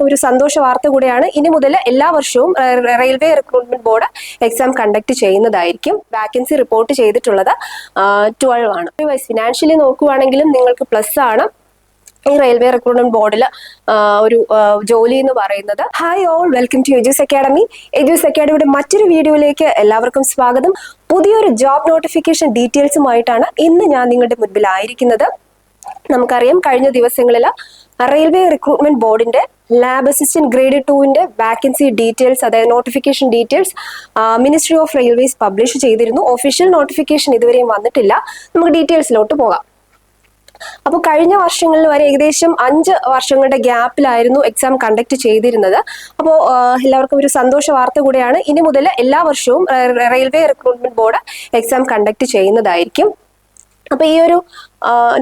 എല്ലാവർക്കും ഒരു സന്തോഷ വാർത്ത കൂടിയാണ്. ഇനി മുതൽ എല്ലാ വർഷവും railway recruitment board exam conduct ചെയ്യുന്നതായിരിക്കും. വാക്കൻസി റിപ്പോർട്ട് ചെയ്തിട്ടുള്ളത് 12 ആണ്. ഫിനാൻഷ്യലി നോക്കുവാണെങ്കിലും നിങ്ങൾക്ക് പ്ലസ് ആണ് ഈ റെയിൽവേ റിക്രൂട്ട്മെന്റ് ബോർഡിൽ ഒരു ജോലി എന്ന് പറയുന്നത്. Hi all, welcome to Eduz academy. Eduz അക്കാഡമിയുടെ മറ്റൊരു വീഡിയോയിലേക്ക് എല്ലാവർക്കും സ്വാഗതം. പുതിയൊരു ജോബ് നോട്ടിഫിക്കേഷൻ ഡീറ്റെയിൽസുമായിട്ടാണ് ഇന്ന് ഞാൻ നിങ്ങളുടെ മുൻപിലായിരിക്കുന്നത്. നമുക്കറിയാം, കഴിഞ്ഞ ദിവസങ്ങളിൽ റെയിൽവേ റിക്രൂട്ട്മെന്റ് ബോർഡിന്റെ lab assistant grade 2 vacancy details, അതായത് notification details ministry of railways publish ചെയ്തിരുന്നു. ഒഫീഷ്യൽ നോട്ടിഫിക്കേഷൻ ഇതുവരെയും വന്നിട്ടില്ല. നമുക്ക് ഡീറ്റെയിൽസിലോട്ട് പോകാം. അപ്പോൾ കഴിഞ്ഞ വർഷങ്ങളിൽ വരെ ഏകദേശം 5 വർഷങ്ങളുടെ ഗ്യാപ്പിലായിരുന്നു എക്സാം കണ്ടക്ട് ചെയ്തിരുന്നത്. അപ്പോൾ എല്ലാവർക്കും ഒരു സന്തോഷ വാർത്ത കൂടിയാണ്. ഇനി മുതൽ എല്ലാ വർഷവും railway recruitment board exam conduct ചെയ്യുന്നതായിരിക്കും. അപ്പൊ ഈ ഒരു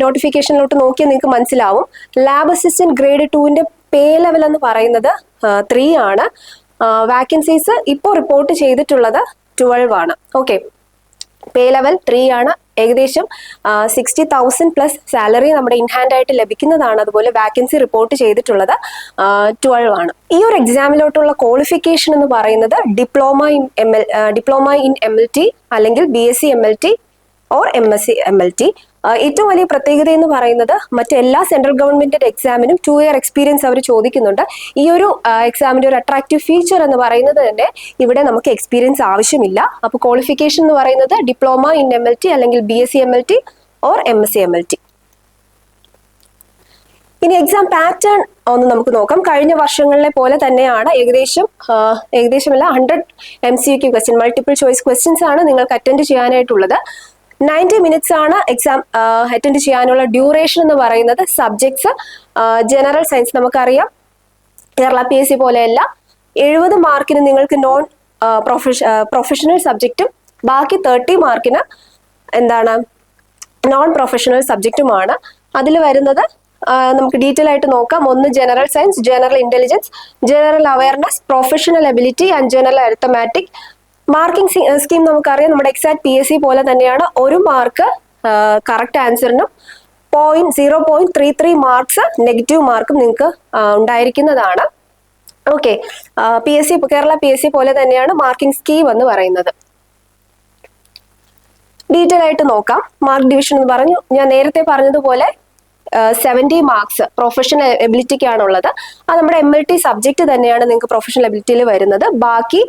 നോട്ടിഫിക്കേഷനിലോട്ട് നോക്കിയാൽ നിങ്ങൾക്ക് മനസ്സിലാവും. ലാബ് അസിസ്റ്റന്റ് ഗ്രേഡ് 2 പേ ലെവൽ എന്ന് പറയുന്നത് 3 ആണ്. വാക്കൻസീസ് ഇപ്പോൾ റിപ്പോർട്ട് ചെയ്തിട്ടുള്ളത് 12 ആണ്. ഓക്കെ, പേ ലെവൽ 3 ആണ്. ഏകദേശം 60,000 പ്ലസ് സാലറി നമ്മുടെ ഇൻഹാൻഡ് ആയിട്ട് ലഭിക്കുന്നതാണ്. അതുപോലെ വാക്കൻസി റിപ്പോർട്ട് ചെയ്തിട്ടുള്ളത് 12 ആണ്. ഈ ഒരു എക്സാമിലോട്ടുള്ള ക്വാളിഫിക്കേഷൻ എന്ന് പറയുന്നത് ഡിപ്ലോമ ഇൻ MLT അല്ലെങ്കിൽ BSc MLT or MSc MLT. ഏറ്റവും വലിയ പ്രത്യേകത എന്ന് പറയുന്നത് മറ്റെല്ലാ സെൻട്രൽ ഗവൺമെന്റ് എക്സാമിനും 2 ഇയർ എക്സ്പീരിയൻസ് അവർ ചോദിക്കുന്നുണ്ട്. ഈ ഒരു എക്സാമിന്റെ ഒരു അട്രാക്റ്റീവ് ഫീച്ചർ എന്ന് പറയുന്നത് തന്നെ ഇവിടെ നമുക്ക് എക്സ്പീരിയൻസ് ആവശ്യമില്ല. അപ്പോൾ ക്വാളിഫിക്കേഷൻ എന്ന് പറയുന്നത് ഡിപ്ലോമ ഇൻ MLT അല്ലെങ്കിൽ BSc MLT or MSc MLT. ഇനി എക്സാം പാറ്റേൺ ഒന്ന് നമുക്ക് നോക്കാം. കഴിഞ്ഞ വർഷങ്ങളിലെ പോലെ തന്നെയാണ്. ഏകദേശമല്ല 100 MCQ question, multiple choice questions ആണ് നിങ്ങൾക്ക് അറ്റൻഡ് ചെയ്യാനായിട്ടുള്ളത്. 90 മിനിറ്റ്സ് ആണ് എക്സാം അറ്റൻഡ് ചെയ്യാനുള്ള ഡ്യൂറേഷൻ എന്ന് പറയുന്നത്. സബ്ജക്ട്സ് ജനറൽ സയൻസ്, നമുക്കറിയാം കേരള PSC പോലെയല്ല. 70 മാർക്കിന് നിങ്ങൾക്ക് പ്രൊഫഷണൽ സബ്ജക്റ്റും ബാക്കി 30 മാർക്കിന് നോൺ പ്രൊഫഷണൽ സബ്ജക്റ്റുമാണ്. അതിൽ വരുന്നത് നമുക്ക് ഡീറ്റെയിൽ ആയിട്ട് നോക്കാം. ഒന്ന് general science, general intelligence, general awareness, professional ability and general arithmetic. Marking scheme നമുക്കറിയാം, നമ്മുടെ എക്സാക്ട് PSC പോലെ തന്നെയാണ്. 1 മാർക്ക് കറക്റ്റ് ആൻസറിനും 0.33 മാർക്സ് നെഗറ്റീവ് മാർക്കും നിങ്ങൾക്ക് ഉണ്ടായിരിക്കുന്നതാണ്. ഓക്കെ, കേരള PSC പോലെ തന്നെയാണ് മാർക്കിംഗ് സ്കീം എന്ന് പറയുന്നത്. ഡീറ്റെയിൽ ആയിട്ട് നോക്കാം. മാർക്ക് ഡിവിഷൻ എന്ന് പറഞ്ഞു, ഞാൻ നേരത്തെ പറഞ്ഞതുപോലെ 70 മാർക്സ് പ്രൊഫഷണൽ എബിലിറ്റിക്കാണുള്ളത്. അത് നമ്മുടെ MLT സബ്ജക്ട് തന്നെയാണ് നിങ്ങൾക്ക് പ്രൊഫഷണൽ എബിലിറ്റിയിൽ വരുന്നത്. ബാക്കി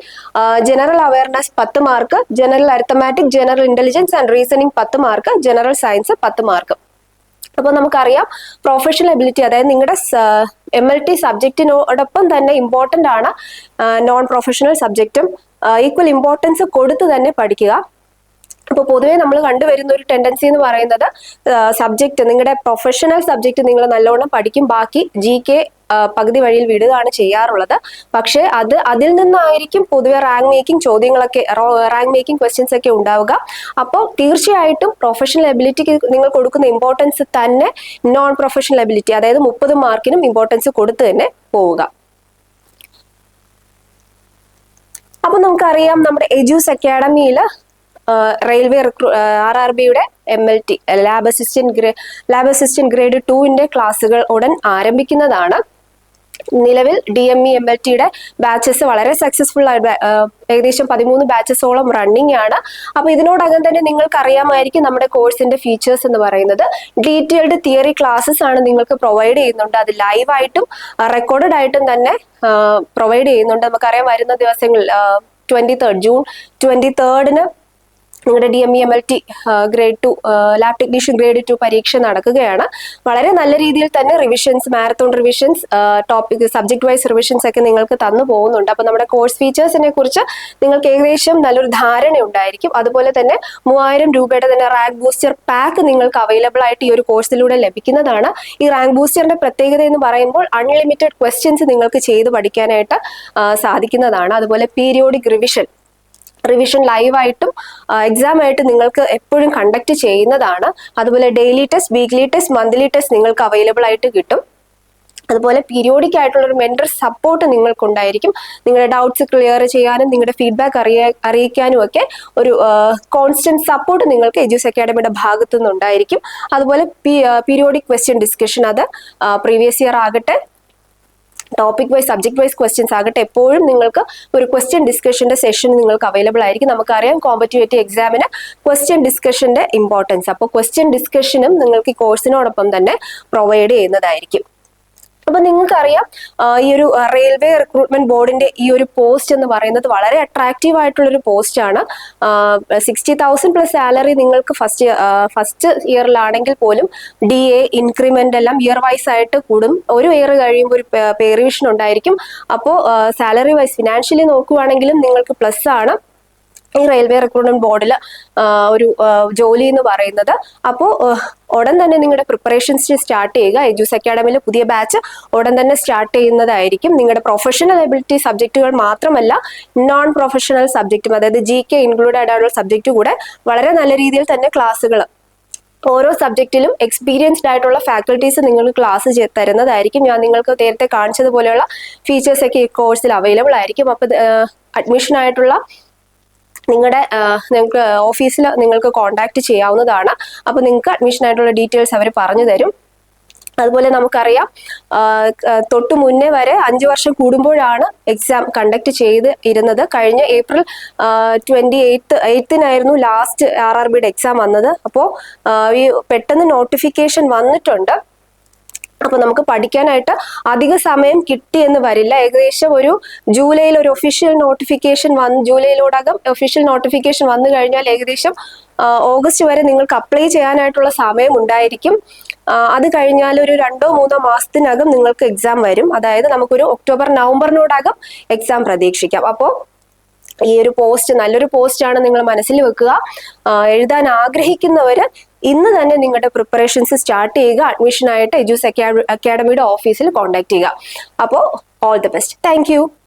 general awareness 10 mark, general arithmetic, general intelligence and reasoning 10 mark, general science 10 mark. അപ്പോൾ നമുക്കറിയാം പ്രൊഫഷണൽ എബിലിറ്റി, അതായത് നിങ്ങളുടെ MLT സബ്ജക്റ്റിനോടൊപ്പം തന്നെ ഇമ്പോർട്ടൻ്റ് ആണ് നോൺ പ്രൊഫഷണൽ സബ്ജക്റ്റും. ഈക്വൽ ഇമ്പോർട്ടൻസ് കൊടുത്ത് തന്നെ പഠിക്കുക. അപ്പോൾ പൊതുവേ നമ്മൾ കണ്ടുവരുന്ന ഒരു ടെൻഡൻസി എന്ന് പറയുന്നത് സബ്ജക്റ്റ്, നിങ്ങളുടെ പ്രൊഫഷണൽ സബ്ജക്റ്റ് നിങ്ങൾ നല്ലോണം പഠിക്കും, ബാക്കി GK പകുതി വഴിയിൽ വിടുകയാണ് ചെയ്യാറുള്ളത്. പക്ഷേ അതിൽ നിന്നായിരിക്കും പൊതുവെ റാങ്ക് മേക്കിംഗ് ക്വസ്റ്റ്യൻസ് ഒക്കെ ഉണ്ടാവുക. അപ്പോൾ തീർച്ചയായിട്ടും പ്രൊഫഷണൽ എബിലിറ്റിക്ക് നിങ്ങൾ കൊടുക്കുന്ന ഇമ്പോർട്ടൻസ് തന്നെ നോൺ പ്രൊഫഷണൽ എബിലിറ്റി, അതായത് 30 മാർക്കിനും ഇമ്പോർട്ടൻസ് കൊടുത്ത് തന്നെ പോവുക. അപ്പൊ നമുക്കറിയാം, നമ്മുടെ എജൂസ് അക്കാഡമിയിൽ റെയിൽവേ RRBയുടെ MLT ലാബ് അസിസ്റ്റന്റ് ഗ്രേഡ് 2 ക്ലാസ്സുകൾ ഉടൻ ആരംഭിക്കുന്നതാണ്. നിലവിൽ DME MLTയുടെ ബാച്ചസ് വളരെ സക്സസ്ഫുൾ ആയി, ഏകദേശം 13 ബാച്ചസോളം റണ്ണിങ് ആണ്. അപ്പൊ ഇതിനോടകം തന്നെ നിങ്ങൾക്ക് അറിയാമായിരിക്കും നമ്മുടെ കോഴ്സിന്റെ ഫീച്ചേഴ്സ് എന്ന് പറയുന്നത്. ഡീറ്റെയിൽഡ് തിയറി ക്ലാസ്സസ് ആണ് നിങ്ങൾക്ക് പ്രൊവൈഡ് ചെയ്യുന്നുണ്ട്. അത് ലൈവായിട്ടും റെക്കോർഡഡ് ആയിട്ടും തന്നെ പ്രൊവൈഡ് ചെയ്യുന്നുണ്ട്. നമുക്കറിയാം, വരുന്ന ദിവസങ്ങളിൽ ജൂൺ 23 നിങ്ങളുടെ DME MLT grade 2 lab technician grade 2 പരീക്ഷ നടക്കുകയാണ്. വളരെ നല്ല രീതിയിൽ തന്നെ revisions, marathon revisions, topic subject wise revisions ഒക്കെ നിങ്ങൾക്ക് തന്നു പോകുന്നുണ്ട്. അപ്പൊ നമ്മുടെ കോഴ്സ് ഫീച്ചേഴ്സിനെ കുറിച്ച് നിങ്ങൾക്ക് ഏകദേശം നല്ലൊരു ധാരണ ഉണ്ടായിരിക്കും. അതുപോലെ തന്നെ 3000 രൂപയുടെ തന്നെ റാങ്ക് ബൂസ്റ്റർ പാക്ക് നിങ്ങൾക്ക് അവൈലബിൾ ആയിട്ട് ഈ ഒരു കോഴ്സിലൂടെ ലഭിക്കുന്നതാണ്. ഈ റാങ്ക് ബൂസ്റ്ററിന്റെ പ്രത്യേകത എന്ന് പറയുമ്പോൾ അൺലിമിറ്റഡ് ക്വസ്റ്റ്യൻസ് നിങ്ങൾക്ക് ചെയ്ത് പഠിക്കാനായിട്ട് സാധിക്കുന്നതാണ്. അതുപോലെ പീരിയോഡിക് റിവിഷൻ ലൈവായിട്ടും എക്സാം ആയിട്ട് നിങ്ങൾക്ക് എപ്പോഴും കണ്ടക്ട് ചെയ്യുന്നതാണ്. അതുപോലെ daily test, weekly test, monthly test നിങ്ങൾക്ക് അവൈലബിൾ ആയിട്ട് കിട്ടും. അതുപോലെ പീരിയോഡിക് ആയിട്ടുള്ള ഒരു മെന്റർ സപ്പോർട്ട് നിങ്ങൾക്കുണ്ടായിരിക്കും. നിങ്ങളുടെ ഡൗട്ട്സ് ക്ലിയർ ചെയ്യാനും നിങ്ങളുടെ ഫീഡ്ബാക്ക് അറിയിക്കാനും ഒക്കെ ഒരു കോൺസ്റ്റന്റ് സപ്പോർട്ട് നിങ്ങൾക്ക് എജൂസ് അക്കാഡമിയുടെ ഭാഗത്തു നിന്നുണ്ടായിരിക്കും. അതുപോലെ പീരിയോഡിക് ക്വസ്റ്റ്യൻ ഡിസ്കഷൻ, അത് പ്രീവിയസ് ഇയർ ആകട്ടെ topic wise subject wise questions ആകട്ടെ എപ്പോഴും നിങ്ങൾക്ക് ഒരു ക്വസ്റ്റ്യൻ ഡിസ്കഷന്റെ സെഷൻ നിങ്ങൾക്ക് അവൈലബിൾ ആയിരിക്കും. നമുക്കറിയാം കോമ്പറ്റേറ്റീവ് എക്സാമിന് ക്വസ്റ്റ്യൻ ഡിസ്കഷന്റെ ഇമ്പോർട്ടൻസ്. അപ്പോൾ ക്വസ്റ്റ്യൻ ഡിസ്കഷനും നിങ്ങൾക്ക് ഈ കോഴ്സിനോടൊപ്പം തന്നെ പ്രൊവൈഡ് ചെയ്യുന്നതായിരിക്കും. അപ്പൊ നിങ്ങൾക്കറിയാം ഈ ഒരു റെയിൽവേ റിക്രൂട്ട്മെന്റ് ബോർഡിന്റെ ഈ ഒരു പോസ്റ്റ് എന്ന് പറയുന്നത് വളരെ അട്രാക്റ്റീവ് ആയിട്ടുള്ള ഒരു പോസ്റ്റ് ആണ്. 60,000 പ്ലസ് സാലറി നിങ്ങൾക്ക് ഫസ്റ്റ് ഇയറിലാണെങ്കിൽ പോലും DA ഇൻക്രിമെന്റ് എല്ലാം ഇയർ വൈസ് ആയിട്ട് കൂടും. ഒരു ഇയർ കഴിയുമ്പോൾ ഒരു പേ റിവിഷൻ ഉണ്ടായിരിക്കും. അപ്പോൾ സാലറി വൈസ് ഫിനാൻഷ്യലി നോക്കുവാണെങ്കിലും നിങ്ങൾക്ക് പ്ലസ് ആണ് ഈ റെയിൽവേ റിക്രൂട്ട്മെന്റ് ബോർഡിൽ ഒരു ജോലി എന്ന് പറയുന്നത്. അപ്പോൾ ഉടൻ തന്നെ നിങ്ങളുടെ പ്രിപ്പറേഷൻസ് സ്റ്റാർട്ട് ചെയ്യുക. എജൂസ് അക്കാഡമിയിൽ പുതിയ ബാച്ച് ഉടൻ തന്നെ സ്റ്റാർട്ട് ചെയ്യുന്നതായിരിക്കും. നിങ്ങളുടെ പ്രൊഫഷണൽ എബിലിറ്റി സബ്ജക്റ്റുകൾ മാത്രമല്ല നോൺ പ്രൊഫഷണൽ സബ്ജക്റ്റും, അതായത് GK ഇൻക്ലൂഡഡ് ആയിട്ടുള്ള സബ്ജക്റ്റ് കൂടെ വളരെ നല്ല രീതിയിൽ തന്നെ ക്ലാസ്സുകൾ ഓരോ സബ്ജക്റ്റിലും എക്സ്പീരിയൻസ്ഡ് ആയിട്ടുള്ള ഫാക്കൽറ്റീസ് നിങ്ങൾക്ക് ക്ലാസ് തരുന്നതായിരിക്കും. ഞാൻ നിങ്ങൾക്ക് നേരത്തെ കാണിച്ചതുപോലെയുള്ള ഫീച്ചേഴ്സ് ഒക്കെ ഈ കോഴ്സിൽ അവൈലബിൾ ആയിരിക്കും. അപ്പോൾ അഡ്മിഷൻ ആയിട്ടുള്ള നിങ്ങൾക്ക് ഓഫീസിൽ നിങ്ങൾക്ക് കോൺടാക്ട് ചെയ്യാവുന്നതാണ്. അപ്പോൾ നിങ്ങൾക്ക് അഡ്മിഷൻ ആയിട്ടുള്ള ഡീറ്റെയിൽസ് അവർ പറഞ്ഞു തരും. അതുപോലെ നമുക്കറിയാം തൊട്ടു മുന്നേ വരെ 5 വർഷം കൂടുമ്പോഴാണ് എക്സാം കണ്ടക്ട് ചെയ്ത് ഇരുന്നത്. കഴിഞ്ഞ ഏപ്രിൽ 28-നായിരുന്നു ലാസ്റ്റ് RRBയുടെ എക്സാം വന്നത്. അപ്പോൾ ഈ പെട്ടെന്ന് നോട്ടിഫിക്കേഷൻ വന്നിട്ടുണ്ട്. അപ്പൊ നമുക്ക് പഠിക്കാനായിട്ട് അധിക സമയം കിട്ടിയെന്ന് വരില്ല. ഏകദേശം ഒരു ജൂലൈയിൽ ഒരു ഒഫീഷ്യൽ നോട്ടിഫിക്കേഷൻ ജൂലൈയിലോടകം ഒഫീഷ്യൽ നോട്ടിഫിക്കേഷൻ വന്നു കഴിഞ്ഞാൽ ഏകദേശം ഓഗസ്റ്റ് വരെ നിങ്ങൾക്ക് അപ്ലൈ ചെയ്യാനായിട്ടുള്ള സമയം ഉണ്ടായിരിക്കും. അത് കഴിഞ്ഞാൽ ഒരു 2-3 മാസത്തിനകം നിങ്ങൾക്ക് എക്സാം വരും. അതായത് നമുക്കൊരു ഒക്ടോബർ-നവംബറിനോടകം എക്സാം പ്രതീക്ഷിക്കാം. അപ്പോൾ ഈ ഒരു പോസ്റ്റ് നല്ലൊരു പോസ്റ്റ് ആണ്, നിങ്ങൾ മനസ്സിൽ വെക്കുക. എഴുതാൻ ആഗ്രഹിക്കുന്നവര് ഇന്ന് തന്നെ നിങ്ങളുടെ പ്രിപ്പറേഷൻസ് സ്റ്റാർട്ട് ചെയ്യുക. അഡ്മിഷൻ ആയിട്ട് എജൂസ് അക്കാഡമിയുടെ ഓഫീസിൽ കോൺടാക്ട് ചെയ്യുക. അപ്പോൾ all the best. Thank you.